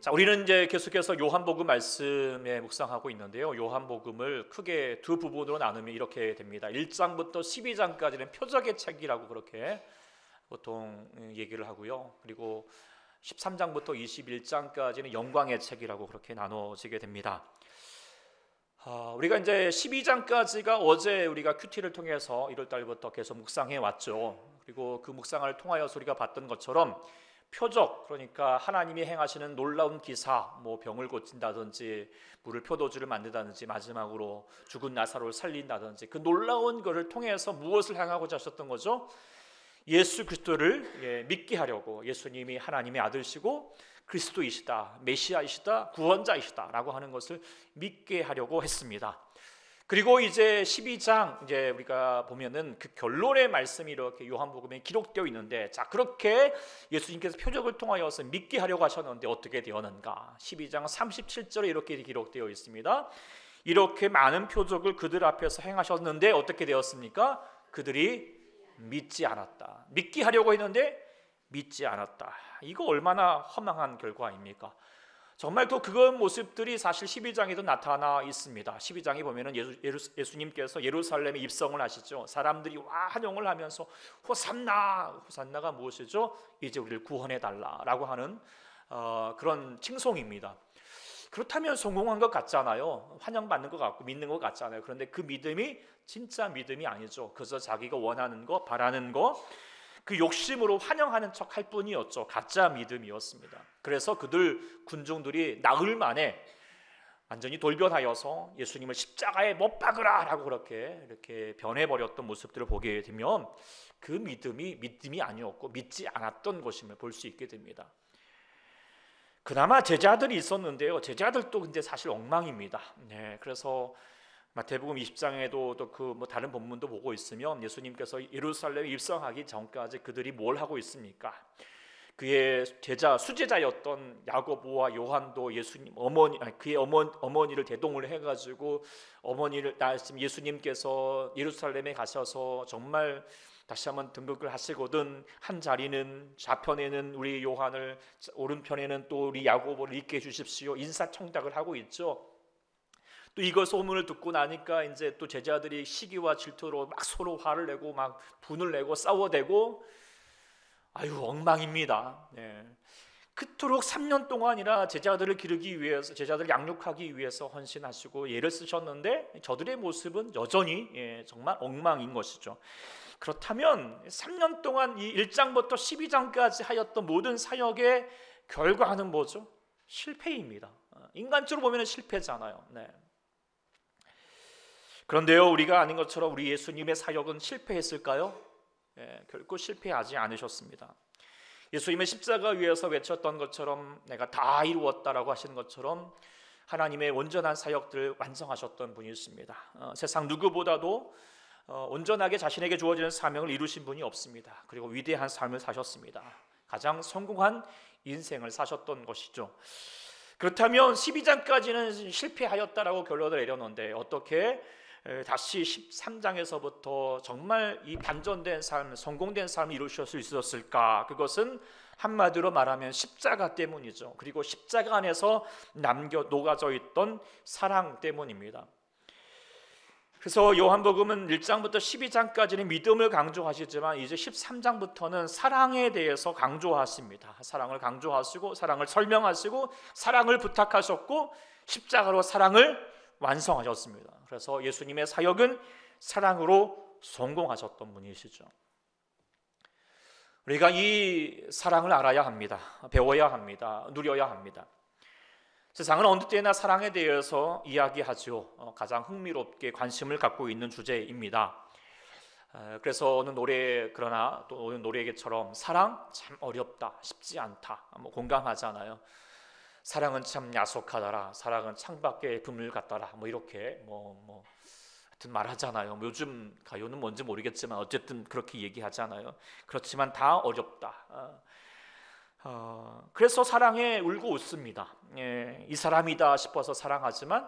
자, 우리는 이제 계속해서 요한복음 말씀에 묵상하고 있는데요. 요한복음을 크게 두 부분으로 나누면 이렇게 됩니다. 1장부터 12장까지는 표적의 책이라고 그렇게 보통 얘기를 하고요. 그리고 13장부터 21장까지는 영광의 책이라고 그렇게 나눠지게 됩니다. 우리가 이제 12장까지가 어제 우리가 큐티를 통해서 1월 달부터 계속 묵상해 왔죠. 그리고 그 묵상을 통하여서 우리가 봤던 것처럼 표적, 그러니까 하나님이 행하시는 놀라운 기사, 뭐 병을 고친다든지 물을 포도주를 만든다든지 마지막으로 죽은 나사로를 살린다든지 그 놀라운 것을 통해서 무엇을 행하고자 하셨던 거죠? 예수 그리스도를 믿게 하려고, 예수님이 하나님의 아들이시고 그리스도이시다, 메시아이시다, 구원자이시다 라고 하는 것을 믿게 하려고 했습니다. 그리고 이제 12장 이제 우리가 보면은 그 결론의 말씀이 이렇게 요한복음에 기록되어 있는데, 자, 그렇게 예수님께서 표적을 통하여서 믿게 하려고 하셨는데 어떻게 되었는가? 12장 37절에 이렇게 기록되어 있습니다. 이렇게 많은 표적을 그들 앞에서 행하셨는데 어떻게 되었습니까? 그들이 믿지 않았다. 믿게 하려고 했는데 믿지 않았다. 이거 얼마나 허망한 결과입니까? 정말 또 그런 모습들이 사실 12장에도 나타나 있습니다. 12장에 보면은 예수님께서 예루살렘에 입성을 하시죠. 사람들이 와 환영을 하면서 호산나, 호산나가 무엇이죠? 이제 우리를 구원해 달라라고 하는 그런 칭송입니다. 그렇다면 성공한 것 같잖아요. 환영받는 것 같고 믿는 것 같잖아요. 그런데 그 믿음이 진짜 믿음이 아니죠. 그래서 자기가 원하는 거, 바라는 거, 그 욕심으로 환영하는 척 할 뿐이었죠. 가짜 믿음이었습니다. 그래서 그들 군중들이 나흘 만에 완전히 돌변하여서 예수님을 십자가에 못 박으라 라고 이렇게 변해버렸던 모습들을 보게 되면 그 믿음이 아니었고 믿지 않았던 것임을 볼 수 있게 됩니다. 그나마 제자들이 있었는데요. 제자들도 근데 사실 엉망입니다. 네, 그래서 마태복음 20장에도 또 그 뭐 다른 본문도 보고 있으면 예수님께서 예루살렘에 입성하기 전까지 그들이 뭘 하고 있습니까? 그의 수제자였던 야고보와 요한도 예수님 그의 어머니를 대동을 해가지고 예수님께서 예루살렘에 가셔서 정말 다시 한번 등극을 하시거든 한 자리는 좌편에는 우리 요한을, 오른편에는 또 우리 야고보를 있게 해주십시오. 인사청탁을 하고 있죠. 또 이거 소문을 듣고 나니까 이제 또 제자들이 시기와 질투로 막 서로 화를 내고 막 분을 내고 싸워대고, 아유 엉망입니다. 네. 그토록 3년 동안이나 제자들을 기르기 위해서, 제자들을 양육하기 위해서 헌신하시고 예를 쓰셨는데 저들의 모습은 여전히 정말 엉망인 것이죠. 그렇다면 3년 동안 이 1장부터 12장까지 하였던 모든 사역의 결과는 뭐죠? 실패입니다. 인간적으로 보면 실패잖아요. 네. 그런데요, 우리가 아는 것처럼 우리 예수님의 사역은 실패했을까요? 결코 실패하지 않으셨습니다. 예수님의 십자가 위에서 외쳤던 것처럼 내가 다 이루었다라고 하시는 것처럼 하나님의 온전한 사역들을 완성하셨던 분이었습니다. 세상 누구보다도 온전하게 자신에게 주어지는 사명을 이루신 분이 없습니다. 그리고 위대한 삶을 사셨습니다. 가장 성공한 인생을 사셨던 것이죠. 그렇다면 12장까지는 실패하였다라고 결론을 내렸는데 어떻게 다시 13장에서부터 정말 이 반전된 삶, 성공된 삶을 이루실 수 있었을까? 그것은 한마디로 말하면 십자가 때문이죠. 그리고 십자가 안에서 녹아져 있던 사랑 때문입니다. 그래서 요한복음은 1장부터 12장까지는 믿음을 강조하시지만 이제 13장부터는 사랑에 대해서 강조하십니다. 사랑을 강조하시고 사랑을 설명하시고 사랑을 부탁하셨고 십자가로 사랑을 완성하셨습니다. 그래서 예수님의 사역은 사랑으로 성공하셨던 분이시죠. 우리가 이 사랑을 알아야 합니다. 배워야 합니다. 누려야 합니다. 세상은 어느 때나 사랑에 대해서 이야기하죠. 가장 흥미롭게 관심을 갖고 있는 주제입니다. 그래서 어느 노래처럼 사랑 참 어렵다, 쉽지 않다, 공감하잖아요. 사랑은 참 야속하더라, 사랑은 창밖에 그물 같더라, 이렇게 하여튼 말하잖아요. 요즘 가요는 뭔지 모르겠지만 어쨌든 그렇게 얘기하잖아요. 그렇지만 다 어렵다. 그래서 사랑에 울고 웃습니다. 이 사람이다 싶어서 사랑하지만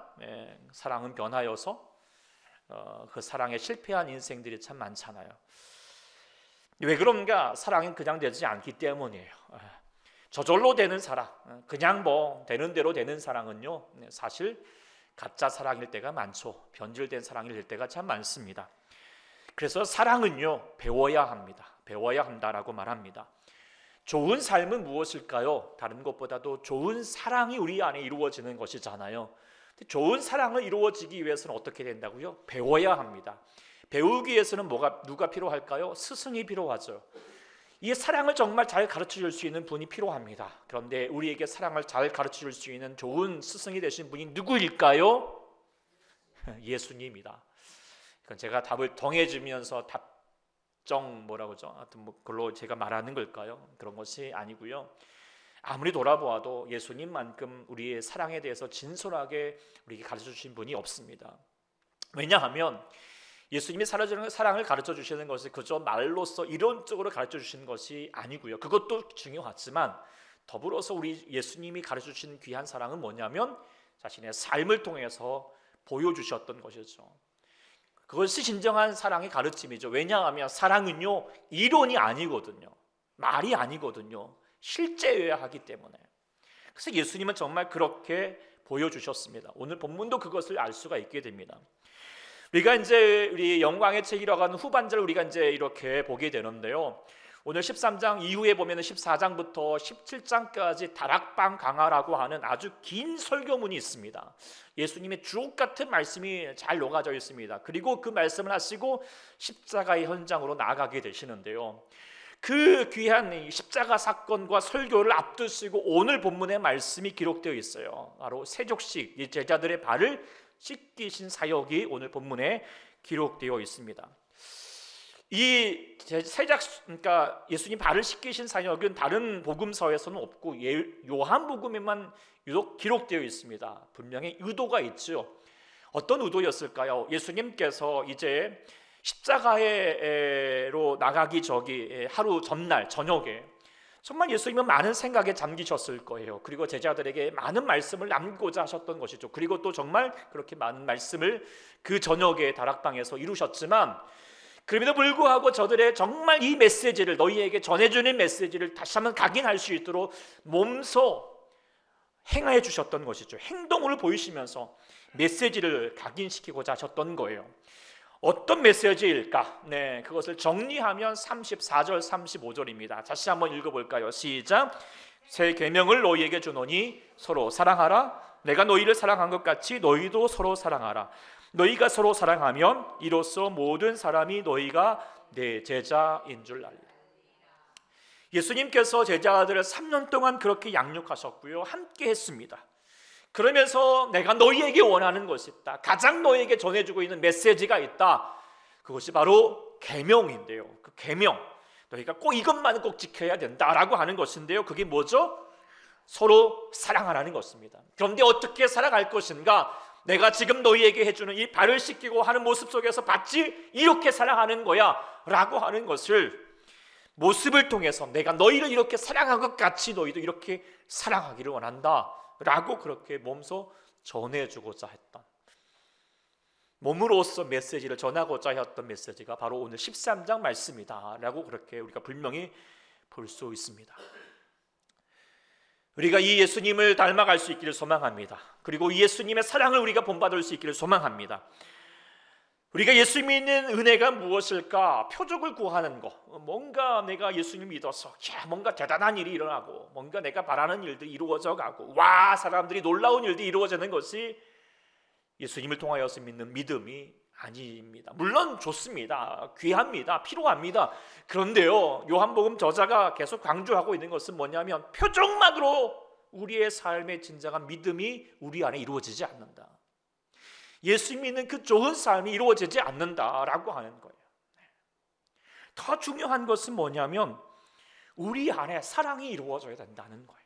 사랑은 변하여서 그 사랑에 실패한 인생들이 참 많잖아요. 왜 그런가? 사랑은 그냥 되지 않기 때문이에요. 저절로 되는 사랑, 그냥 뭐 되는 대로 되는 사랑은요, 사실 가짜 사랑일 때가 많죠. 변질된 사랑일 때가 참 많습니다. 그래서 사랑은요, 배워야 합니다. 배워야 한다라고 말합니다. 좋은 삶은 무엇일까요? 다른 것보다도 좋은 사랑이 우리 안에 이루어지는 것이잖아요. 좋은 사랑을 이루어지기 위해서는 어떻게 된다고요? 배워야 합니다. 배우기 위해서는 누가 필요할까요? 스승이 필요하죠. 이 사랑을 정말 잘 가르쳐 줄 수 있는 분이 필요합니다. 그런데 우리에게 사랑을 잘 가르쳐 줄 수 있는 좋은 스승이 되신 분이 누구일까요? 예수님이다. 그건 제가 답을 정해주면서 뭐라고 하죠? 하여튼 뭐 그걸로 제가 말하는 걸까요? 그런 것이 아니고요. 아무리 돌아보아도 예수님만큼 우리의 사랑에 대해서 진솔하게 우리에게 가르쳐 주신 분이 없습니다. 왜냐하면 예수님이 사랑을 가르쳐 주시는 것이 그저 말로써 이론적으로 가르쳐 주시는 것이 아니고요. 그것도 중요하지만 더불어서 우리 예수님이 가르쳐 주신 귀한 사랑은 뭐냐면 자신의 삶을 통해서 보여주셨던 것이죠. 그것이 진정한 사랑의 가르침이죠. 왜냐하면 사랑은요, 이론이 아니거든요. 말이 아니거든요. 실제여야 하기 때문에. 그래서 예수님은 정말 그렇게 보여주셨습니다. 오늘 본문도 그것을 알 수가 있게 됩니다. 우리가 이제 우리 영광의 책이라고 하는 후반절을 우리가 이제 이렇게 보게 되는데요. 오늘 13장 이후에 보면 14장부터 17장까지 다락방 강화라고 하는 아주 긴 설교문이 있습니다. 예수님의 주옥 같은 말씀이 잘 녹아져 있습니다. 그리고 그 말씀을 하시고 십자가의 현장으로 나아가게 되시는데요. 그 귀한 십자가 사건과 설교를 앞두시고 오늘 본문의 말씀이 기록되어 있어요. 바로 세족식, 제자들의 발을 씻기신 사역이 오늘 본문에 기록되어 있습니다. 이 그러니까 예수님 발을 씻기신 사역은 다른 복음서에서는 없고 요한복음에만 유독 기록되어 있습니다. 분명히 의도가 있죠. 어떤 의도였을까요? 예수님께서 이제 십자가로 나가기 하루 전날 저녁에 정말 예수님은 많은 생각에 잠기셨을 거예요. 그리고 제자들에게 많은 말씀을 남기고자 하셨던 것이죠. 그리고 또 정말 그렇게 많은 말씀을 그 저녁에 다락방에서 이루셨지만 그럼에도 불구하고 저들의 정말 이 메시지를 너희에게 전해주는 메시지를 다시 한번 각인할 수 있도록 몸소 행하여 주셨던 것이죠. 행동으로 보이시면서 메시지를 각인시키고자 하셨던 거예요. 어떤 메시지일까? 네, 그것을 정리하면 34절 35절입니다. 다시 한번 읽어볼까요? 시작. 새 계명을 너희에게 주노니 서로 사랑하라. 내가 너희를 사랑한 것 같이 너희도 서로 사랑하라. 너희가 서로 사랑하면 이로써 모든 사람이 너희가 내 제자인 줄 알리라. 예수님께서 제자들을 3년 동안 그렇게 양육하셨고요, 함께 했습니다. 그러면서 내가 너희에게 원하는 것이 있다, 가장 너희에게 전해주고 있는 메시지가 있다. 그것이 바로 계명인데요. 그 계명, 너희가 꼭 이것만은 꼭 지켜야 된다라고 하는 것인데요. 그게 뭐죠? 서로 사랑하라는 것입니다. 그런데 어떻게 살아갈 것인가? 내가 지금 너희에게 해주는 이 발을 씻기고 하는 모습 속에서 봤지? 이렇게 사랑하는 거야 라고 하는 것을 모습을 통해서 내가 너희를 이렇게 사랑한 것 같이 너희도 이렇게 사랑하기를 원한다 라고 그렇게 몸소 전해주고자 했던, 몸으로써 메시지를 전하고자 했던 메시지가 바로 오늘 13장 말씀이다 라고 그렇게 우리가 분명히 볼 수 있습니다. 우리가 이 예수님을 닮아갈 수 있기를 소망합니다. 그리고 이 예수님의 사랑을 우리가 본받을 수 있기를 소망합니다. 우리가 예수 믿는 은혜가 무엇일까? 표적을 구하는 거, 뭔가 내가 예수님 믿어서 뭔가 대단한 일이 일어나고 뭔가 내가 바라는 일들이 이루어져 가고 와 사람들이 놀라운 일들이 이루어지는 것이 예수님을 통하여서 믿는 믿음이 아닙니다. 물론 좋습니다. 귀합니다. 필요합니다. 그런데요, 요한복음 저자가 계속 강조하고 있는 것은 뭐냐면 표적만으로 우리의 삶의 진정한 믿음이 우리 안에 이루어지지 않는다. 예수 믿는 그 좋은 삶이 이루어지지 않는다라고 하는 거예요. 더 중요한 것은 뭐냐면 우리 안에 사랑이 이루어져야 된다는 거예요.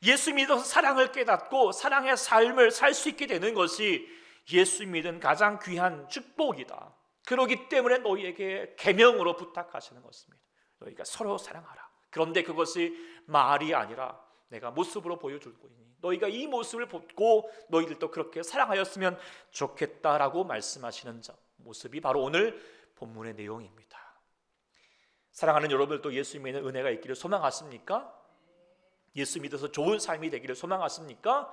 예수 믿어서 사랑을 깨닫고 사랑의 삶을 살 수 있게 되는 것이 예수 믿은 가장 귀한 축복이다. 그렇기 때문에 너희에게 계명으로 부탁하시는 것입니다. 너희가 서로 사랑하라. 그런데 그것이 말이 아니라 내가 모습으로 보여주고 있니? 너희가 이 모습을 보고 너희들도 그렇게 사랑하였으면 좋겠다라고 말씀하시는 모습이 바로 오늘 본문의 내용입니다. 사랑하는 여러분들도 예수 믿는 은혜가 있기를 소망하십니까? 예수 믿어서 좋은 삶이 되기를 소망하십니까?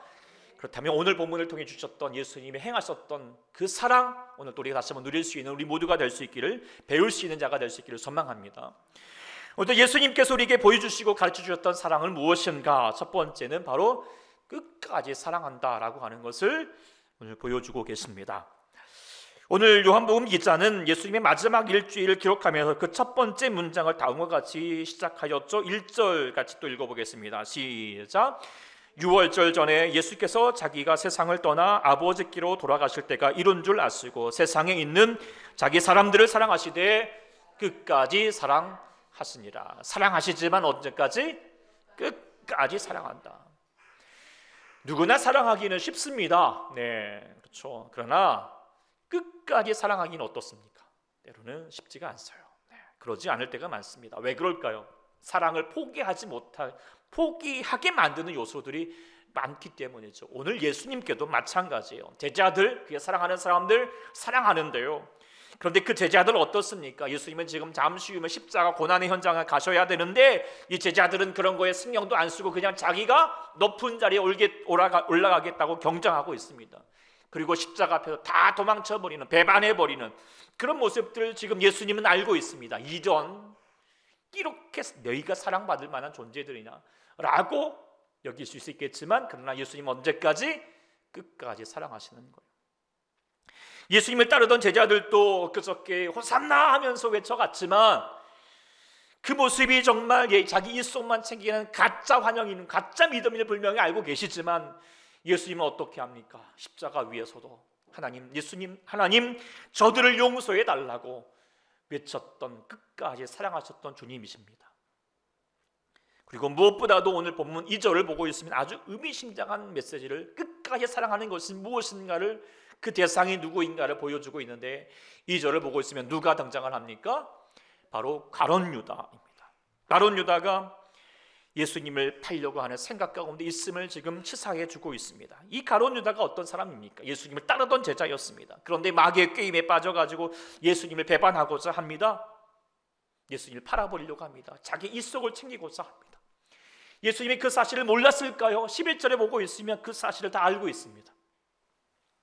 그렇다면 오늘 본문을 통해 주셨던 예수님이 행하셨던 그 사랑, 오늘 또 우리가 다시 한번 누릴 수 있는 우리 모두가 될 수 있기를, 배울 수 있는 자가 될 수 있기를 소망합니다. 오늘 예수님께서 우리에게 보여주시고 가르쳐 주셨던 사랑은 무엇인가? 첫 번째는 바로 끝까지 사랑한다라고 하는 것을 오늘 보여주고 계십니다. 오늘 요한복음 기자는 예수님의 마지막 일주일을 기록하면서 그 첫 번째 문장을 다음과 같이 시작하였죠. 1절 같이 또 읽어보겠습니다. 시작. 유월절 전에 예수께서 자기가 세상을 떠나 아버지께로 돌아가실 때가 이른 줄 아시고 세상에 있는 자기 사람들을 사랑하시되 끝까지 사랑하시니라. 사랑하시지만 언제까지? 끝까지 사랑한다. 누구나 사랑하기는 쉽습니다. 네, 그렇죠. 그러나 끝까지 사랑하기는 어떻습니까? 때로는 쉽지가 않아요. 네, 그러지 않을 때가 많습니다. 왜 그럴까요? 사랑을 포기하게 만드는 요소들이 많기 때문이죠. 오늘 예수님께도 마찬가지예요. 제자들, 그게 사랑하는 사람들 사랑하는데요. 그런데 그 제자들 어떻습니까? 예수님은 지금 잠시 후면 십자가 고난의 현장을 가셔야 되는데 이 제자들은 그런 거에 신경도 안 쓰고 그냥 자기가 높은 자리에 올라가겠다고 경쟁하고 있습니다. 그리고 십자가 앞에서 다 도망쳐버리는, 배반해버리는 그런 모습들을 지금 예수님은 알고 있습니다. 이런 이렇게 너희가 사랑받을 만한 존재들이냐 라고 여길 수 있겠지만, 그러나 예수님은 언제까지? 끝까지 사랑하시는 거예요. 예수님을 따르던 제자들도 그저께 호산나 하면서 외쳐갔지만 그 모습이 정말 자기 일속만 챙기는 가짜 환영이는 가짜 믿음을 분명히 알고 계시지만 예수님은 어떻게 합니까? 십자가 위에서도 하나님 저들을 용서해 달라고 외쳤던, 끝까지 사랑하셨던 주님이십니다. 그리고 무엇보다도 오늘 본문 2절을 보고 있으면 아주 의미심장한 메시지를, 끝까지 사랑하는 것이 무엇인가를, 그 대상이 누구인가를 보여주고 있는데 2절을 보고 있으면 누가 등장을 합니까? 바로 가룟 유다입니다. 가룟 유다가 예수님을 팔려고 하는 생각 가운데 있음을 지금 치사해 주고 있습니다. 이 가룟 유다가 어떤 사람입니까? 예수님을 따르던 제자였습니다. 그런데 마귀의 꾀임에 빠져가지고 예수님을 배반하고자 합니다. 예수님을 팔아버리려고 합니다. 자기 일속을 챙기고자 합니다. 예수님이 그 사실을 몰랐을까요? 11절에 보고 있으면 그 사실을 다 알고 있습니다.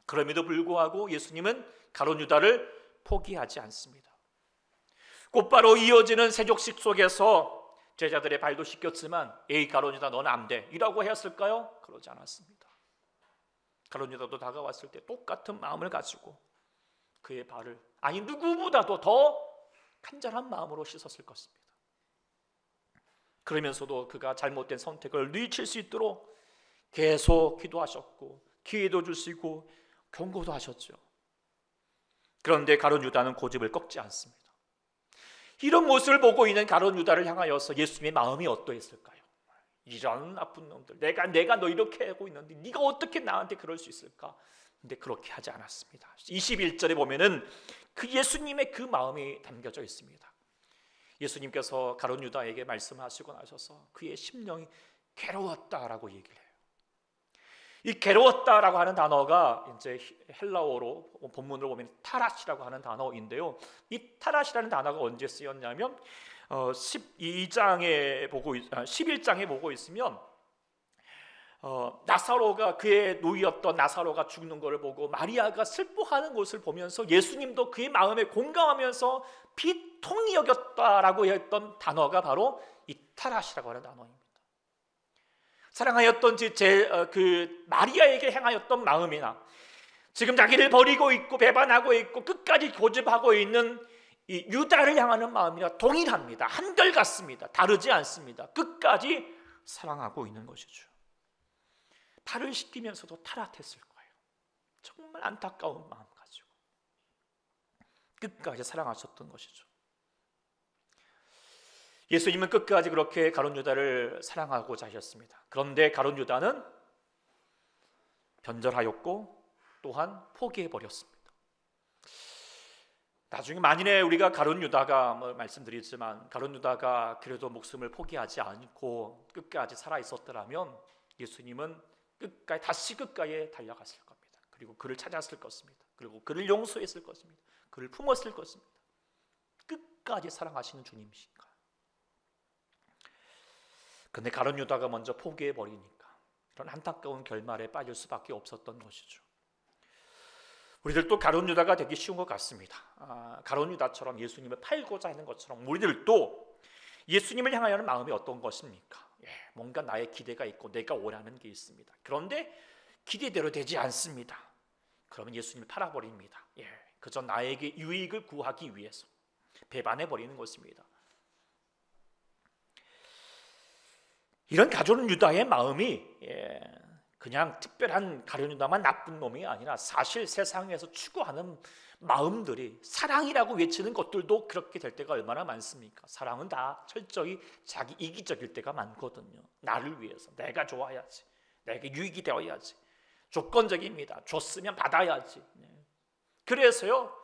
그럼에도 불구하고 예수님은 가룟 유다를 포기하지 않습니다. 곧바로 이어지는 세족식 속에서 제자들의 발도 씻겼지만 에이 가룟 유다 너는 안 돼 이라고 했을까요? 그러지 않았습니다. 가룟 유다도 다가왔을 때 똑같은 마음을 가지고 그의 발을, 아니 누구보다도 더 간절한 마음으로 씻었을 것입니다. 그러면서도 그가 잘못된 선택을 뉘칠 수 있도록 계속 기도하셨고 기회도 주시고 경고도 하셨죠. 그런데 가룟 유다는 고집을 꺾지 않습니다. 이런 모습을 보고 있는 가룟 유다를 향하여서 예수님의 마음이 어떠했을까요? 이런 나쁜 놈들, 내가 너 이렇게 하고 있는데 네가 어떻게 나한테 그럴 수 있을까? 근데 그렇게 하지 않았습니다. 21절에 보면은 그 예수님의 그 마음이 담겨져 있습니다. 예수님께서 가룟 유다에게 말씀하시고 나셔서 그의 심령이 괴로웠다라고 얘기를 해요. 이 괴로웠다라고 하는 단어가 이제 헬라어로 본문으로 보면 타라시라고 하는 단어인데요. 이 타라시라는 단어가 언제 쓰였냐면 11장에 보고 있으면 나사로가, 그의 노이였던 나사로가 죽는 것을 보고 마리아가 슬퍼하는 것을 보면서 예수님도 그의 마음에 공감하면서 비통히 여겼다라고 했던 단어가 바로 이 타라시라고 하는 단어입니다. 사랑하였던 그 마리아에게 행하였던 마음이나 지금 자기를 버리고 있고 배반하고 있고 끝까지 고집하고 있는 이 유다를 향하는 마음이나 동일합니다. 한결같습니다. 다르지 않습니다. 끝까지 사랑하고 있는 것이죠. 발을 씻기면서도 타락했을 거예요. 정말 안타까운 마음 가지고 끝까지 사랑하셨던 것이죠. 예수님은 끝까지 그렇게 가룟 유다를 사랑하고자 하셨습니다. 그런데 가룟 유다는 변절하였고 또한 포기해버렸습니다. 나중에 만일에 우리가 가룟 유다가 말씀드리지만 가룟 유다가 그래도 목숨을 포기하지 않고 끝까지 살아 있었더라면 예수님은 다시 끝까지 달려갔을 겁니다. 그리고 그를 찾았을 것입니다. 그리고 그를 용서했을 것입니다. 그를 품었을 것입니다. 끝까지 사랑하시는 주님이신가? 근데 가룟 유다가 먼저 포기해 버리니까 이런 안타까운 결말에 빠질 수밖에 없었던 것이죠. 우리들도 가룟 유다가 되기 쉬운 것 같습니다. 가룟 유다처럼 예수님을 팔고자 하는 것처럼 우리들도 예수님을 향하여는 마음이 어떤 것입니까? 뭔가 나의 기대가 있고 내가 원하는 게 있습니다. 그런데 기대대로 되지 않습니다. 그러면 예수님을 팔아버립니다. 그저 나에게 유익을 구하기 위해서 배반해버리는 것입니다. 이런 가룟 유다의 마음이 그냥 특별한 가룟 유다만 나쁜 놈이 아니라 사실 세상에서 추구하는 마음들이, 사랑이라고 외치는 것들도 그렇게 될 때가 얼마나 많습니까? 사랑은 다 철저히 자기 이기적일 때가 많거든요. 나를 위해서, 내가 좋아야지, 내게 유익이 되어야지, 조건적입니다. 줬으면 받아야지. 그래서요,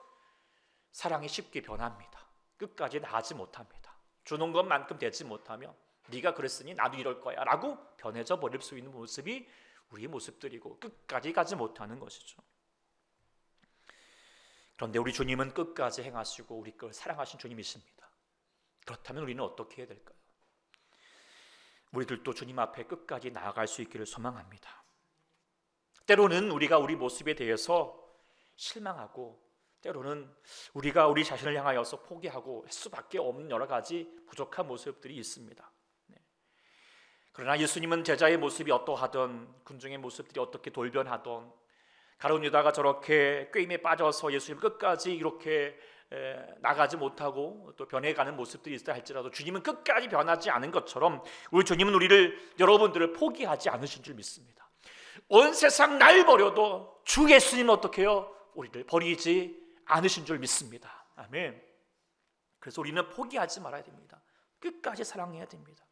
사랑이 쉽게 변합니다. 끝까지 나가지 못합니다. 주는 것만큼 되지 못하면 네가 그랬으니 나도 이럴 거야 라고 변해져 버릴 수 있는 모습이 우리의 모습들이고 끝까지 가지 못하는 것이죠. 그런데 우리 주님은 끝까지 행하시고 우리 걸 사랑하신 주님이십니다. 그렇다면 우리는 어떻게 해야 될까요? 우리들도 주님 앞에 끝까지 나아갈 수 있기를 소망합니다. 때로는 우리가 우리 모습에 대해서 실망하고, 때로는 우리가 우리 자신을 향하여서 포기하고 할 수밖에 없는 여러 가지 부족한 모습들이 있습니다. 그러나 예수님은 제자의 모습이 어떠하던, 군중의 모습들이 어떻게 돌변하던, 가룟 유다가 저렇게 꾀임에 빠져서 예수님 끝까지 이렇게 나가지 못하고 또 변해가는 모습들이 있다 할지라도 주님은 끝까지 변하지 않은 것처럼 우리 주님은 여러분들을 포기하지 않으신 줄 믿습니다. 온 세상 날 버려도 주 예수님은 어떻게 해요? 우리를 버리지 않으신 줄 믿습니다. 아멘. 그래서 우리는 포기하지 말아야 됩니다. 끝까지 사랑해야 됩니다.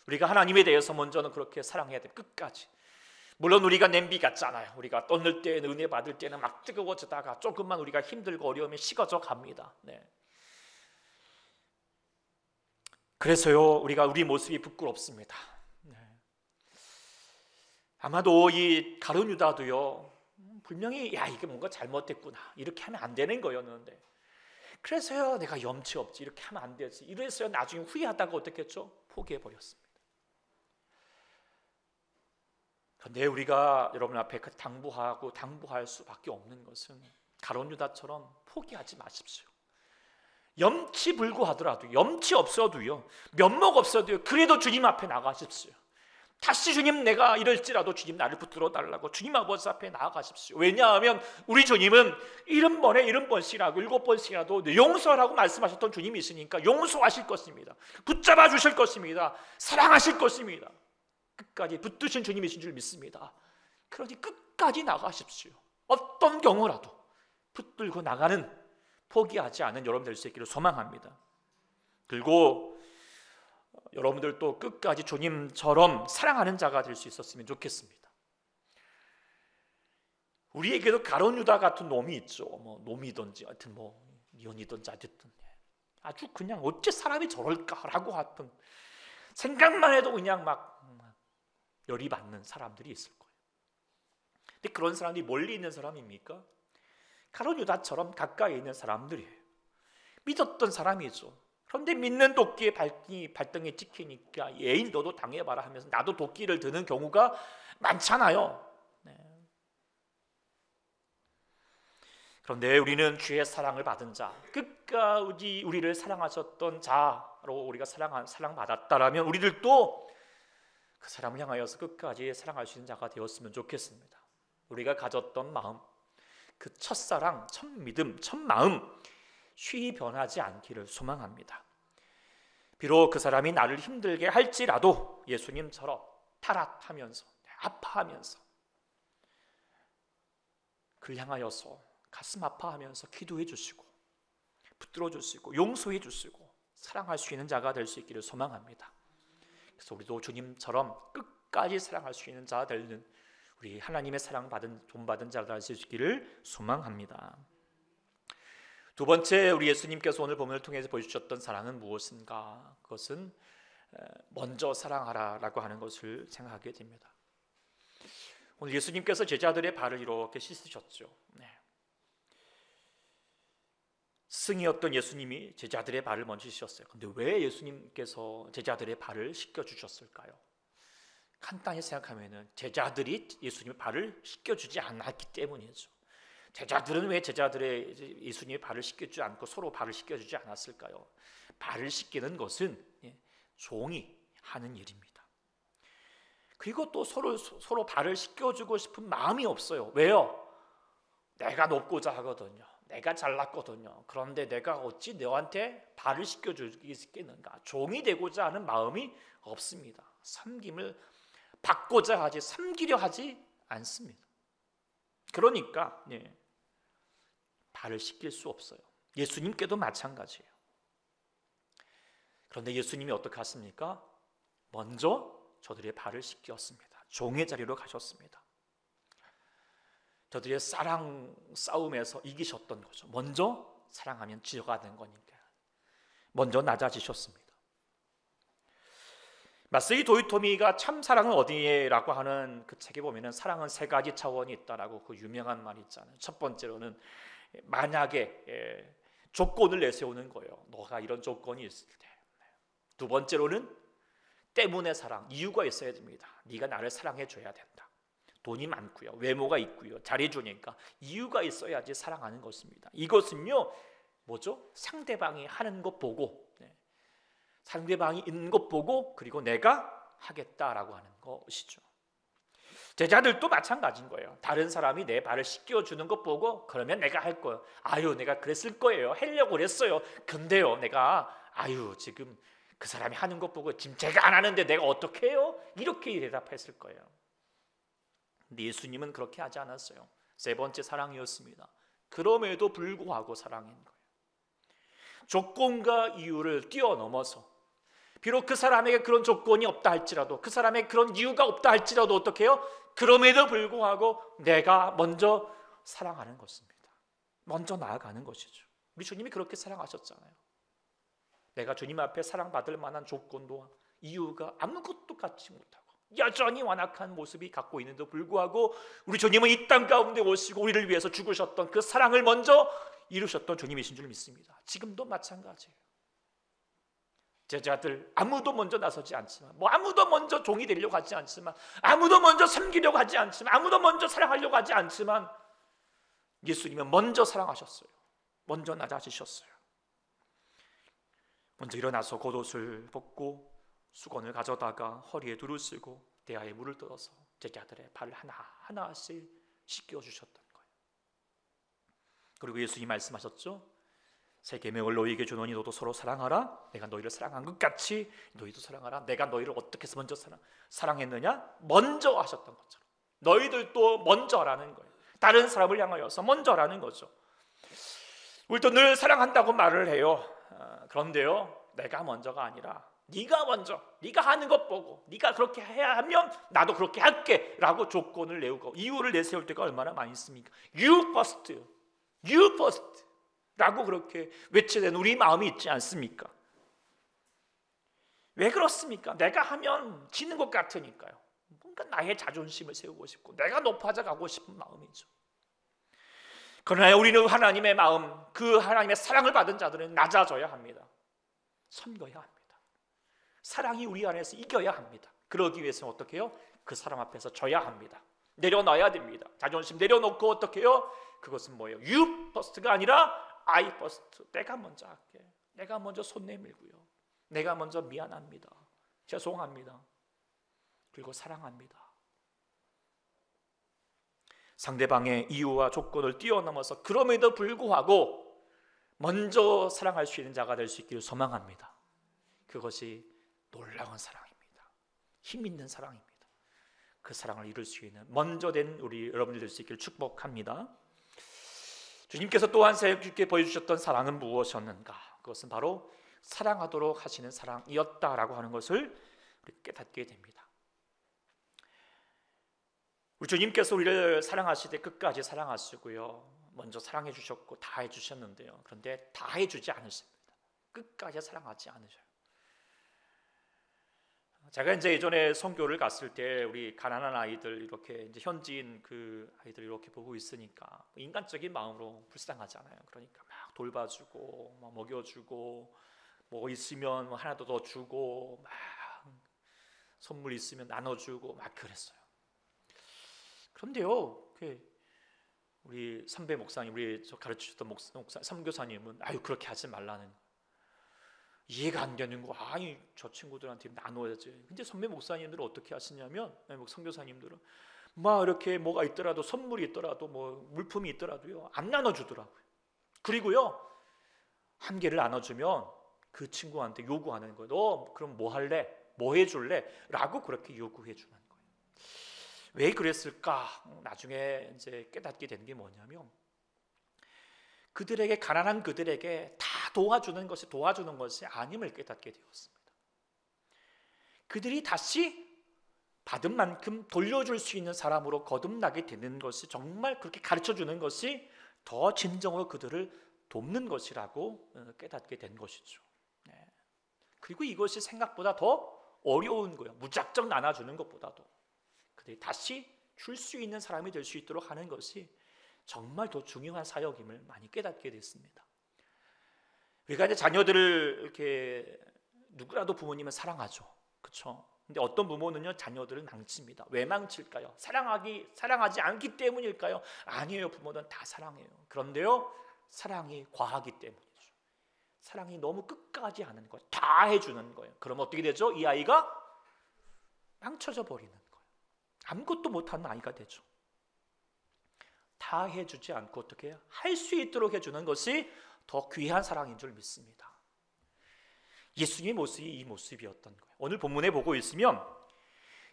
우리가 하나님에 대해서 먼저는 그렇게 사랑해야 돼요. 끝까지. 물론 우리가 냄비 같잖아요. 우리가 떠늘 때는, 은혜 받을 때는 막 뜨거워지다가 조금만 우리가 힘들고 어려우면 식어져 갑니다. 그래서요, 우리가 우리 모습이 부끄럽습니다. 아마도 이 가룟 유다도요, 분명히 이게 뭔가 잘못됐구나, 이렇게 하면 안 되는 거였는데, 그래서요, 내가 염치 없지, 이렇게 하면 안 되지, 이래서요 나중에 후회하다가 어떻게 했죠? 포기해버렸습니다. 그런데 우리가 여러분 앞에 당부할 수밖에 없는 것은 가룟 유다처럼 포기하지 마십시오. 염치 불구하더라도, 염치 없어도요, 면목 없어도요, 그래도 주님 앞에 나가십시오. 다시 주님, 내가 이럴지라도 주님 나를 붙들어 달라고 주님 아버지 앞에 나아가십시오. 왜냐하면 우리 주님은 70번에 70번씩이라도 7번씩이라도 용서하라고 말씀하셨던 주님이시니까 용서하실 것입니다. 붙잡아 주실 것입니다. 사랑하실 것입니다. 끝까지 붙드신 주님이신 줄 믿습니다. 그러니 끝까지 나가십시오. 어떤 경우라도 붙들고 나가는, 포기하지 않은 여러분 될 수 있기를 소망합니다. 그리고 여러분들도 끝까지 주님처럼 사랑하는 자가 될 수 있었으면 좋겠습니다. 우리에게도 가룟 유다 같은 놈이 있죠. 놈이든지 하여튼 년이든지 어쨌든 아주 그냥 어째 사람이 저럴까라고 하여튼 생각만 해도 그냥 막 열이 받는 사람들이 있을 거예요. 근데 그런 사람들이 멀리 있는 사람입니까? 가룟 유다처럼 가까이 있는 사람들이에요. 믿었던 사람이죠. 그런데 믿는 도끼에 발등에 찍히니까 에이 너도 당해봐라 하면서 나도 도끼를 드는 경우가 많잖아요. 그런데 우리는 주의 사랑을 받은 자, 끝까지 우리를 사랑하셨던 자로 우리가 사랑받았다라면 우리들도 그 사람을 향하여서 끝까지 사랑할 수 있는 자가 되었으면 좋겠습니다. 우리가 가졌던 마음, 그 첫사랑, 첫 믿음, 첫 마음 쉬이 변하지 않기를 소망합니다. 비록 그 사람이 나를 힘들게 할지라도 예수님처럼 타락하면서, 아파하면서, 그를 향하여서 가슴 아파하면서 기도해 주시고 붙들어 주시고 용서해 주시고 사랑할 수 있는 자가 될 수 있기를 소망합니다. 그래서 우리도 주님처럼 끝까지 사랑할 수 있는 자가 되는 우리 하나님의 사랑받은 본받은 자가 될 수 있기를 소망합니다. 두 번째, 우리 예수님께서 오늘 본문을 통해서 보여주셨던 사랑은 무엇인가? 그것은 먼저 사랑하라라고 하는 것을 생각하게 됩니다. 오늘 예수님께서 제자들의 발을 이렇게 씻으셨죠. 스승이었던 예수님이 제자들의 발을 먼저 씻었어요. 근데 왜 예수님께서 제자들의 발을 씻겨주셨을까요? 간단히 생각하면은 제자들이 예수님의 발을 씻겨주지 않았기 때문이죠. 제자들은 왜 제자들의 예수님의 발을 씻겨주지 않고 서로 발을 씻겨주지 않았을까요? 발을 씻기는 것은 종이 하는 일입니다. 그리고 또 서로 발을 씻겨주고 싶은 마음이 없어요. 왜요? 내가 높고자 하거든요. 내가 잘났거든요. 그런데 내가 어찌 너한테 발을 씻겨주겠는가? 종이 되고자 하는 마음이 없습니다. 섬김을 받고자 하지 섬기려 하지 않습니다. 그러니까 발을 씻길 수 없어요. 예수님께도 마찬가지예요. 그런데 예수님이 어떻게 하십니까? 먼저 저들의 발을 씻겼습니다. 종의 자리로 가셨습니다. 저들의 사랑 싸움에서 이기셨던 거죠. 먼저 사랑하면 지어가는 거니까 먼저 낮아지셨습니다. 마세이 도요토미가 참 사랑은 어디에라고 하는 그 책에 보면은 사랑은 세 가지 차원이 있다라고 그 유명한 말이 있잖아요. 첫 번째로는 만약에 조건을 내세우는 거예요. 너가 이런 조건이 있을 때. 두 번째로는 때문에 사랑, 이유가 있어야 됩니다. 네가 나를 사랑해 줘야 된다. 돈이 많고요, 외모가 있고요, 잘해주니까 이유가 있어야지 사랑하는 것입니다. 이것은요 뭐죠? 상대방이 하는 것 보고, 상대방이 있는 것 보고 그리고 내가 하겠다라고 하는 것이죠. 제자들도 마찬가지인 거예요. 다른 사람이 내 발을 씻겨주는 것 보고 그러면 내가 할 거예요. 아유 내가 그랬을 거예요. 하려고 그랬어요. 근데요 내가 지금 그 사람이 하는 것 보고 지금 제가 안 하는데 내가 어떻게 해요? 이렇게 대답했을 거예요. 근데 예수님은 그렇게 하지 않았어요. 세 번째 사랑이었습니다. 그럼에도 불구하고 사랑인 거예요. 조건과 이유를 뛰어넘어서 비록 그 사람에게 그런 조건이 없다 할지라도, 그 사람에게 그런 이유가 없다 할지라도 어떻게 해요? 그럼에도 불구하고 내가 먼저 사랑하는 것입니다. 먼저 나아가는 것이죠. 우리 주님이 그렇게 사랑하셨잖아요. 내가 주님 앞에 사랑받을 만한 조건도 이유가 아무것도 갖지 못하고 여전히 완악한 모습이 갖고 있는데도 불구하고 우리 주님은 이 땅 가운데 오시고 우리를 위해서 죽으셨던 그 사랑을 먼저 이루셨던 주님이신 줄 믿습니다. 지금도 마찬가지예요. 제자들 아무도 먼저 나서지 않지만, 아무도 먼저 종이 되려고 하지 않지만, 아무도 먼저 섬기려고 하지 않지만, 아무도 먼저 사랑하려고 하지 않지만 예수님은 먼저 사랑하셨어요. 먼저 낮아지셨어요. 먼저 일어나서 겉옷을 벗고 수건을 가져다가 허리에 두르시고 대야에 물을 떠서 제자들의 발을 하나하나씩 씻겨주셨던 거예요. 그리고 예수님이 말씀하셨죠. 새 계명을 너희에게 주노니 너도 서로 사랑하라. 내가 너희를 사랑한 것 같이 너희도 사랑하라. 내가 너희를 어떻게 해서 먼저 사랑했느냐? 먼저 하셨던 것처럼 너희들도 먼저 하라는 거예요. 다른 사람을 향하여서 먼저 하라는 거죠. 우리도 늘 사랑한다고 말을 해요. 그런데요 내가 먼저가 아니라 네가 먼저, 네가 하는 것 보고 네가 그렇게 해야 하면 나도 그렇게 할게 라고 조건을 내고 이유를 내세울 때가 얼마나 많이 있습니까? You first, you first 라고 그렇게 외치는 우리 마음이 있지 않습니까? 왜 그렇습니까? 내가 하면 지는 것 같으니까요. 뭔가 나의 자존심을 세우고 싶고 내가 높아져 가고 싶은 마음이죠. 그러나 우리는 하나님의 마음, 그 하나님의 사랑을 받은 자들은 낮아져야 합니다. 섬겨야 합니다. 사랑이 우리 안에서 이겨야 합니다. 그러기 위해서는 어떻게 해요? 그 사람 앞에서 져야 합니다. 내려놔야 됩니다. 자존심 내려놓고 어떻게 해요? 그것은 뭐예요? You first가 아니라 I first. 내가 먼저 할게. 내가 먼저 손 내밀고요. 내가 먼저 미안합니다. 죄송합니다. 그리고 사랑합니다. 상대방의 이유와 조건을 뛰어넘어서 그럼에도 불구하고 먼저 사랑할 수 있는 자가 될 수 있기를 소망합니다. 그것이 놀라운 사랑입니다. 힘 있는 사랑입니다. 그 사랑을 이룰 수 있는 먼저 된 우리 여러분들 될 수 있기를 축복합니다. 주님께서 또한 세상에 보여주셨던 사랑은 무엇이었는가? 그것은 바로 사랑하도록 하시는 사랑이었다라고 하는 것을 우리 깨닫게 됩니다. 우리 주님께서 우리를 사랑하실 때 끝까지 사랑하시고요. 먼저 사랑해 주셨고 다 해주셨는데요. 그런데 다 해주지 않으십니다. 끝까지 사랑하지 않으셔요. 제가 이제 예전에 선교를 갔을 때 우리 가난한 아이들 이렇게 이제 현지인 그 아이들 이렇게 보고 있으니까 인간적인 마음으로 불쌍하잖아요. 그러니까 막 돌봐주고 막 먹여주고 뭐 있으면 뭐 하나 더 주고 막 선물 있으면 나눠주고 막 그랬어요. 그런데요, 우리 선배 목사님, 우리 저 가르치셨던 목사 선교사님은 아유 그렇게 하지 말라는, 이해가 안 되는 거. 아니 저 친구들한테 나눠야지. 근데 선배 목사님들은 어떻게 하시냐면, 선교사님들은 막 이렇게 뭐가 있더라도, 선물이 있더라도, 뭐 물품이 있더라도요 안 나눠주더라고요. 그리고요 한 개를 나눠주면 그 친구한테 요구하는 거예요. 너 그럼 뭐 할래? 뭐 해줄래? 라고 그렇게 요구해 주는 거예요. 왜 그랬을까? 나중에 이제 깨닫게 된 게 뭐냐면, 그들에게, 가난한 그들에게 다 도와주는 것이 아님을 깨닫게 되었습니다. 그들이 다시 받은 만큼 돌려줄 수 있는 사람으로 거듭나게 되는 것이, 정말 그렇게 가르쳐주는 것이 더 진정으로 그들을 돕는 것이라고 깨닫게 된 것이죠. 그리고 이것이 생각보다 더 어려운 거예요. 무작정 나눠주는 것보다도 그들이 다시 줄 수 있는 사람이 될 수 있도록 하는 것이 정말 더 중요한 사역임을 많이 깨닫게 됐습니다. 우리가 이제 자녀들을 이렇게, 누구라도 부모님은 사랑하죠, 그렇죠? 근데 어떤 부모는요 자녀들을 망칩니다. 왜 망칠까요? 사랑하지 않기 때문일까요? 아니에요. 부모는 다 사랑해요. 그런데요 사랑이 과하기 때문이죠. 사랑이 너무 끝까지 하는 거예요. 다 해주는 거예요. 그럼 어떻게 되죠? 이 아이가 망쳐져 버리는 거예요. 아무것도 못하는 아이가 되죠. 다 해주지 않고 어떻게 해요? 할 수 있도록 해주는 것이 더 귀한 사랑인 줄 믿습니다. 예수님의 모습이 이 모습이었던 거예요. 오늘 본문에 보고 있으면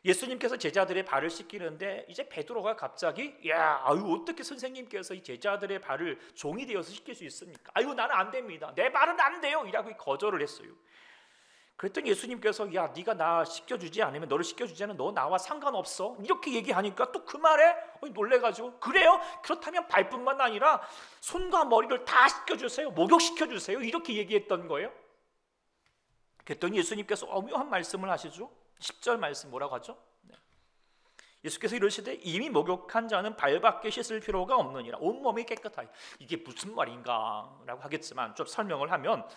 예수님께서 제자들의 발을 씻기는데, 이제 베드로가 갑자기 어떻게 선생님께서 이 제자들의 발을 종이 되어서 씻길 수 있습니까? 나는 안 됩니다. 내 발은 안 돼요. 이라고 거절을 했어요. 그랬더니 예수님께서 네가 나 씻겨주지 않으면, 너를 씻겨주지 않으면 너 나와 상관없어. 이렇게 얘기하니까 또 그 말에 놀래가지고, 그래요? 그렇다면 발뿐만 아니라 손과 머리를 다 씻겨주세요. 목욕시켜주세요. 이렇게 얘기했던 거예요. 그랬더니 예수님께서 오묘한 말씀을 하시죠. 10절 말씀 뭐라고 하죠? 예수께서 이러시되 이미 목욕한 자는 발밖에 씻을 필요가 없느니라. 온몸이 깨끗하니. 이게 무슨 말인가 라고 하겠지만, 좀 설명을 하면,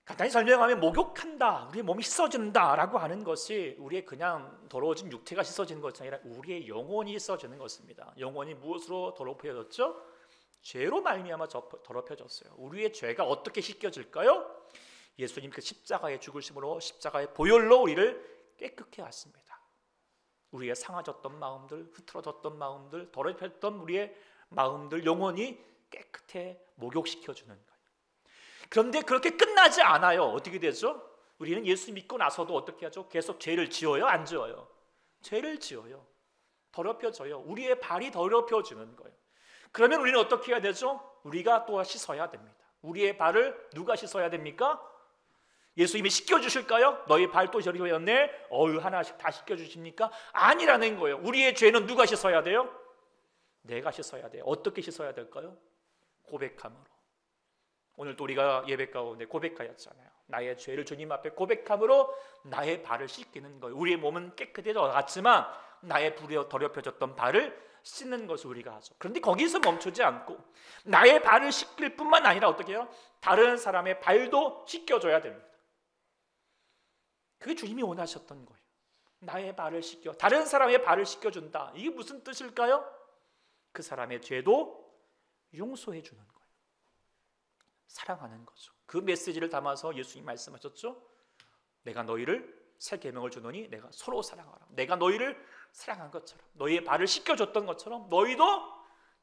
간단히 설명하면 목욕한다, 우리의 몸이 씻어진다 라고 하는 것이 우리의 그냥 더러워진 육체가 씻어지는 것이 아니라 우리의 영혼이 씻어지는 것입니다. 영혼이 무엇으로 더럽혀졌죠? 죄로 말미암아 더럽혀졌어요. 우리의 죄가 어떻게 씻겨질까요? 예수님 그 십자가의 죽으심으로, 십자가의 보혈로 우리를 깨끗게 하십니다. 우리의 상하졌던 마음들, 흐트러졌던 마음들, 더럽혔던 우리의 마음들, 영혼이 깨끗해 목욕시켜주는 거예요. 그런데 그렇게 끝나지 않아요. 어떻게 되죠? 우리는 예수 믿고 나서도 어떻게 하죠? 계속 죄를 지어요? 안 지어요? 죄를 지어요. 더럽혀져요. 우리의 발이 더럽혀지는 거예요. 그러면 우리는 어떻게 해야 되죠? 우리가 또 씻어야 됩니다. 우리의 발을 누가 씻어야 됩니까? 예수님이 씻겨주실까요? 너희 발도 저리되었네. 하나씩 다 씻겨주십니까? 아니라는 거예요. 우리의 죄는 누가 씻어야 돼요? 내가 씻어야 돼요. 어떻게 씻어야 될까요? 고백함으로. 오늘도 우리가 예배 가운데 고백하였잖아요. 나의 죄를 주님 앞에 고백함으로 나의 발을 씻기는 거예요. 우리의 몸은 깨끗해져 갔지만 나의 불에 더럽혀졌던 발을 씻는 것을 우리가 하죠. 그런데 거기서 멈추지 않고 나의 발을 씻길 뿐만 아니라 어떻게 해요? 다른 사람의 발도 씻겨줘야 됩니다. 그게 주님이 원하셨던 거예요. 나의 발을 씻겨, 다른 사람의 발을 씻겨준다. 이게 무슨 뜻일까요? 그 사람의 죄도 용서해 주는 거예요. 사랑하는 거죠. 그 메시지를 담아서 예수님 말씀하셨죠. 내가 너희를 새 계명을 주노니 내가 서로 사랑하라. 내가 너희를 사랑한 것처럼, 너희의 발을 씻겨줬던 것처럼 너희도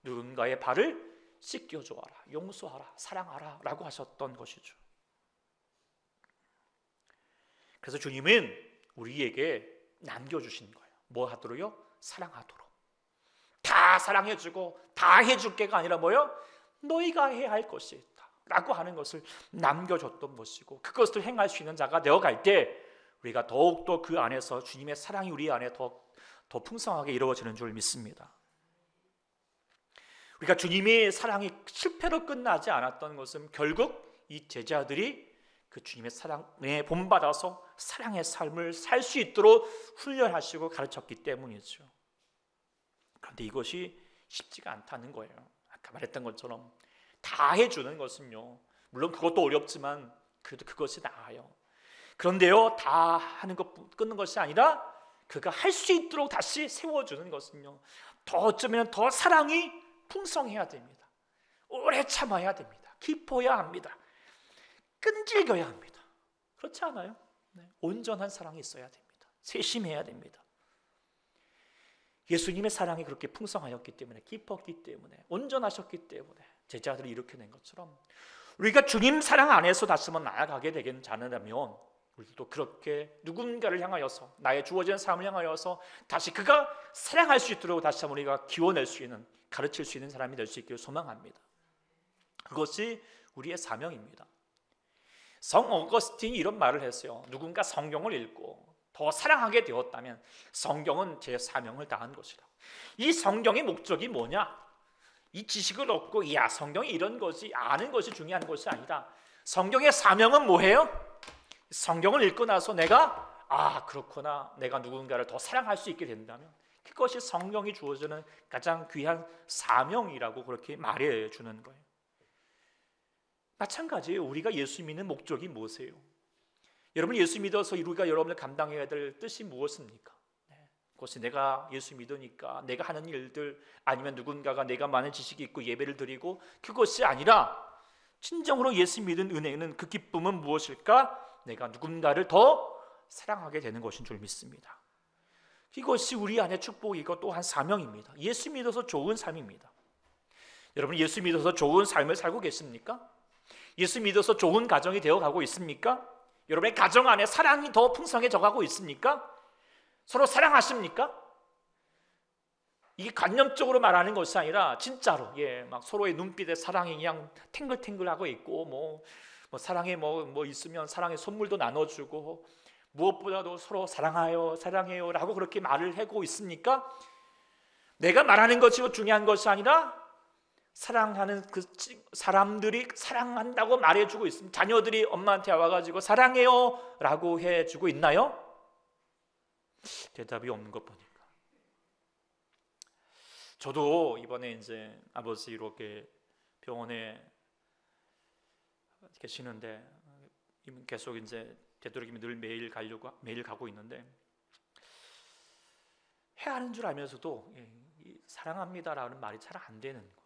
누군가의 발을 씻겨주어라, 용서하라, 사랑하라 라고 하셨던 것이죠. 그래서 주님은 우리에게 남겨주신 거예요. 뭐 하도록요? 사랑하도록. 다 사랑해주고 다 해줄게가 아니라 뭐요? 너희가 해야 할 것이 있다 라고 하는 것을 남겨줬던 것이고, 그것을 행할 수 있는 자가 되어갈 때 우리가 더욱더 그 안에서 주님의 사랑이 우리 안에 더 풍성하게 이루어지는 줄 믿습니다. 우리가 주님의 사랑이 실패로 끝나지 않았던 것은 결국 이 제자들이 그 주님의 사랑에 본받아서 사랑의 삶을 살 수 있도록 훈련하시고 가르쳤기 때문이죠. 그런데 이것이 쉽지가 않다는 거예요. 아까 말했던 것처럼 다 해주는 것은요, 물론 그것도 어렵지만 그래도 그것이 나아요. 그런데요, 다 하는 것 끊는 것이 아니라 그가 할 수 있도록 다시 세워주는 것은요, 더 어쩌면 더 사랑이 풍성해야 됩니다. 오래 참아야 됩니다. 깊어야 합니다. 끈질겨야 합니다. 그렇지 않아요? 네. 온전한 사랑이 있어야 됩니다. 세심해야 됩니다. 예수님의 사랑이 그렇게 풍성하였기 때문에, 깊었기 때문에, 온전하셨기 때문에 제자들이 이렇게 낸 것처럼 우리가 주님 사랑 안에서 다시 한번 나아가게 되지 않으려면 우리도 그렇게 누군가를 향하여서, 나의 주어진 삶을 향하여서 다시 그가 사랑할 수 있도록 다시 한번 우리가 기원할 수 있는, 가르칠 수 있는 사람이 될 수 있기를 소망합니다. 그것이 우리의 사명입니다. 성 어거스틴이 이런 말을 했어요. 누군가 성경을 읽고 더 사랑하게 되었다면 성경은 제 사명을 다한 것이다. 이 성경의 목적이 뭐냐? 이 지식을 얻고 야, 성경이 이런 것이, 아는 것이 중요한 것이 아니다. 성경의 사명은 뭐예요? 성경을 읽고 나서 내가 그렇구나, 내가 누군가를 더 사랑할 수 있게 된다면 그것이 성경이 주어지는 가장 귀한 사명이라고 그렇게 말해주는 거예요. 마찬가지예요. 우리가 예수 믿는 목적이 무엇이에요? 여러분, 예수 믿어서 우리가 여러분을 감당해야 될 뜻이 무엇입니까? 그것이 내가 예수 믿으니까 내가 하는 일들, 아니면 누군가가 내가 많은 지식이 있고 예배를 드리고, 그것이 아니라 진정으로 예수 믿은 은혜는, 그 기쁨은 무엇일까? 내가 누군가를 더 사랑하게 되는 것인 줄 믿습니다. 이것이 우리 안의 축복이고 또한 사명입니다. 예수 믿어서 좋은 삶입니다. 여러분, 예수 믿어서 좋은 삶을 살고 계십니까? 예수 믿어서 좋은 가정이 되어가고 있습니까? 여러분의 가정 안에 사랑이 더 풍성해져 가고 있습니까? 서로 사랑하십니까? 이게 관념적으로 말하는 것이 아니라 진짜로, 막 서로의 눈빛에 사랑이 그냥 탱글탱글하고 있고, 뭐 사랑에 뭐 있으면 사랑의 선물도 나눠주고, 무엇보다도 서로 사랑해요라고 그렇게 말을 하고 있습니까? 내가 말하는 것이 중요한 것이 아니라 사랑하는 그 사람들이 사랑한다고 말해주고 있습니다. 자녀들이 엄마한테 와가지고 사랑해요라고 해주고 있나요? 대답이 없는 것 보니까. 저도 이번에 이제 아버지 이렇게 병원에 계시는데 계속 이제 되도록이면 늘 매일 가고 있는데, 해야 하는 줄 알면서도 사랑합니다라는 말이 잘 안 되는 거예요.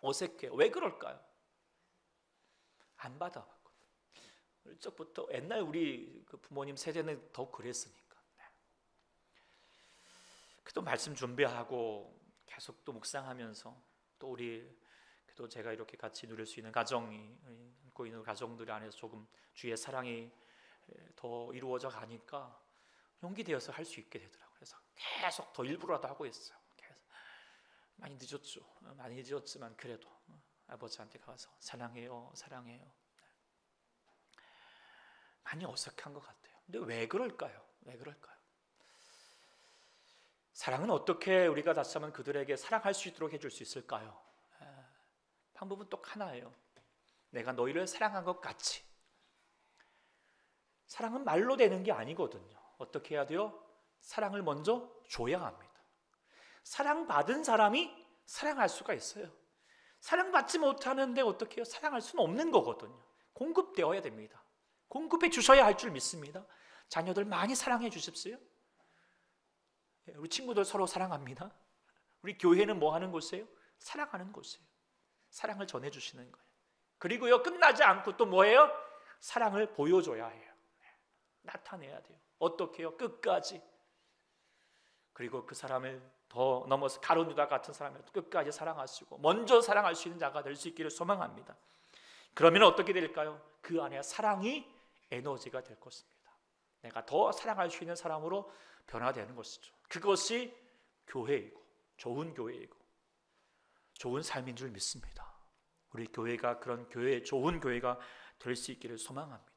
어색해요. 왜 그럴까요? 안 받아봤거든요. 어릴 적부터, 옛날 우리 그 부모님 세대는 더 그랬으니까. 또 말씀 준비하고 계속 또 묵상하면서, 또 또 제가 이렇게 같이 누릴 수 있는 가정이, 있고 있는 가정들 안에서 조금 주의 사랑이 더 이루어져 가니까 용기 되어서 할 수 있게 되더라고요. 그래서 계속 더 일부러라도 하고 있어요. 계속. 많이 늦었죠. 많이 늦었지만 그래도 아버지한테 가서 사랑해요. 많이 어색한 것 같아요. 근데 왜 그럴까요? 사랑은 어떻게 우리가 다시 한번 그들에게 사랑할 수 있도록 해줄 수 있을까요? 방법은 딱 하나예요. 내가 너희를 사랑한 것 같이. 사랑은 말로 되는 게 아니거든요. 어떻게 해야 돼요? 사랑을 먼저 줘야 합니다. 사랑받은 사람이 사랑할 수가 있어요. 사랑받지 못하는데 어떻게 해요? 사랑할 수는 없는 거거든요. 공급되어야 됩니다. 공급해 주셔야 할 줄 믿습니다. 자녀들 많이 사랑해 주십시오. 우리 친구들 서로 사랑합니다. 우리 교회는 뭐 하는 곳이에요? 사랑하는 곳이에요. 사랑을 전해주시는 거예요. 그리고요, 끝나지 않고 또 뭐예요? 사랑을 보여줘야 해요. 나타내야 돼요. 어떻게 해요? 끝까지. 그리고 그 사람을 더 넘어서 가룟 유다 같은 사람을 끝까지 사랑하시고 먼저 사랑할 수 있는 자가 될 수 있기를 소망합니다. 그러면 어떻게 될까요? 그 안에 사랑이 에너지가 될 것입니다. 내가 더 사랑할 수 있는 사람으로 변화되는 것이죠. 그것이 교회이고, 좋은 교회이고, 좋은 삶인 줄 믿습니다. 우리 교회가 그런 좋은 교회가 될 수 있기를 소망합니다.